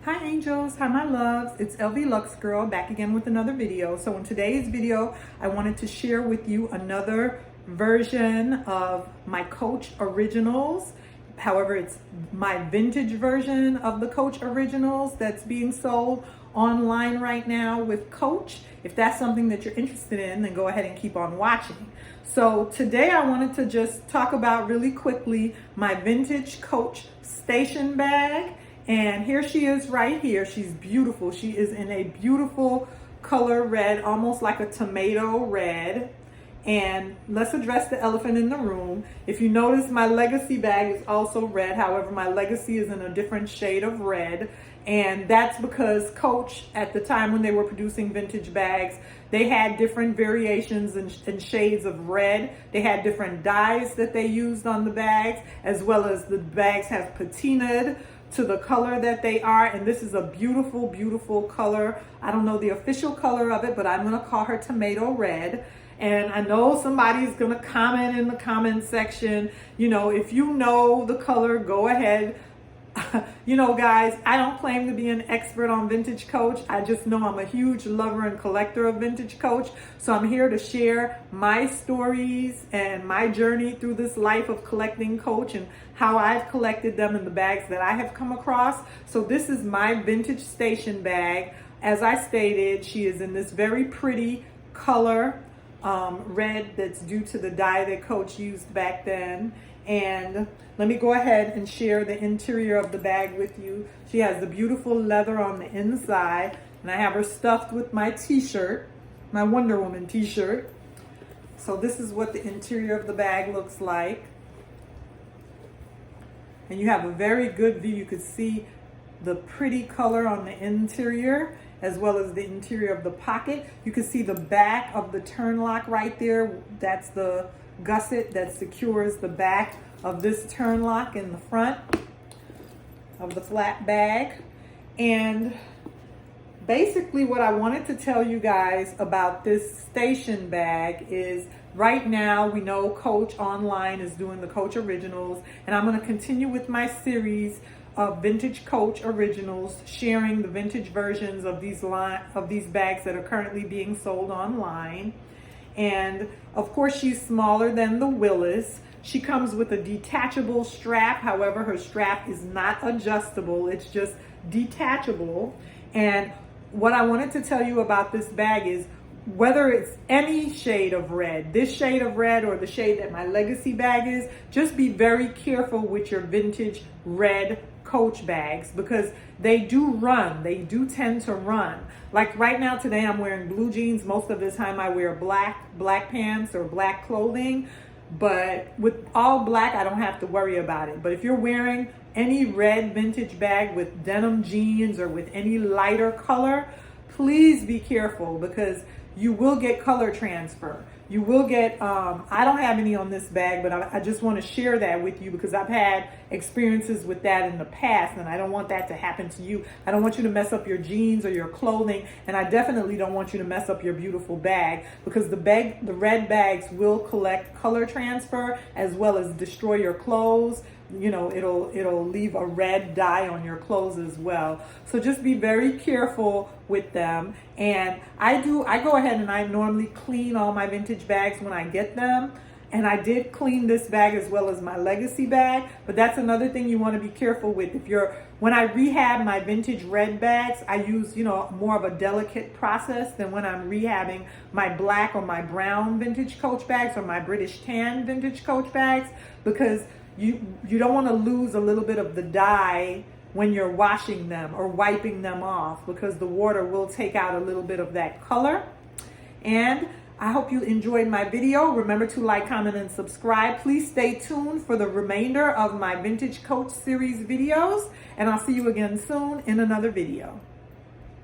Hi angels, hi my loves, it's LV Lux Girl back again with another video. So in today's video, I wanted to share with you another version of my Coach Originals. However, it's my vintage version of the Coach Originals that's being sold online right now with Coach. If that's something that you're interested in, then go ahead and keep on watching. So today I wanted to just talk about really quickly my vintage Coach station bag. And here she is right here. She's beautiful. She is in a beautiful color red, almost like a tomato red. And let's address the elephant in the room. If you notice, my Legacy bag is also red. However, my Legacy is in a different shade of red. And that's because Coach, at the time when they were producing vintage bags, they had different variations and shades of red. They had different dyes that they used on the bags, as well as the bags have patinaed to the color that they are. And this is a beautiful, beautiful color. I don't know the official color of it, but I'm gonna call her tomato red. And I know somebody's gonna comment in the comment section, you know, if you know the color, go ahead. You know, guys, I don't claim to be an expert on vintage Coach. I just know I'm a huge lover and collector of vintage Coach. So I'm here to share my stories and my journey through this life of collecting Coach and how I've collected them in the bags that I have come across. So this is my vintage station bag. As I stated, she is in this very pretty color, red, that's due to the dye that Coach used back then. And let me go ahead and share the interior of the bag with you. She has the beautiful leather on the inside, and I have her stuffed with my t-shirt, my Wonder Woman t-shirt. So this is what the interior of the bag looks like. And you have a very good view. You could see the pretty color on the interior, as well as the interior of the pocket. You can see the back of the turn lock right there. That's the gusset that secures the back of this turn lock in the front of the flat bag. And basically what I wanted to tell you guys about this station bag is right now we know Coach online is doing the Coach Originals, and I'm going to continue with my series of vintage Coach Originals, sharing the vintage versions of these bags that are currently being sold online. And of course, she's smaller than the Willis. She comes with a detachable strap. However, her strap is not adjustable. It's just detachable. And what I wanted to tell you about this bag is whether it's any shade of red, this shade of red or the shade that my Legacy bag is, just be very careful with your vintage red Coach bags because they do run. They do tend to run. Like right now today I'm wearing blue jeans. Most of the time I wear black pants or black clothing, but with all black I don't have to worry about it. But if you're wearing any red vintage bag with denim jeans or with any lighter color, please be careful because you will get color transfer. You will get, I don't have any on this bag, but I just want to share that with you because I've had experiences with that in the past and I don't want that to happen to you. I don't want you to mess up your jeans or your clothing, and I definitely don't want you to mess up your beautiful bag because the red bags will collect color transfer as well as destroy your clothes. You know, it'll leave a red dye on your clothes as well. So just be very careful with them. And I go ahead and I normally clean all my vintage bags when I get them. And I did clean this bag as well as my Legacy bag, but that's another thing you want to be careful with. When I rehab my vintage red bags, I use, more of a delicate process than when I'm rehabbing my black or my brown vintage Coach bags or my British tan vintage Coach bags, because you don't want to lose a little bit of the dye when you're washing them or wiping them off, because the water will take out a little bit of that color. And I hope you enjoyed my video. Remember to like, comment, and subscribe. Please stay tuned for the remainder of my vintage Coach series videos, and I'll see you again soon in another video.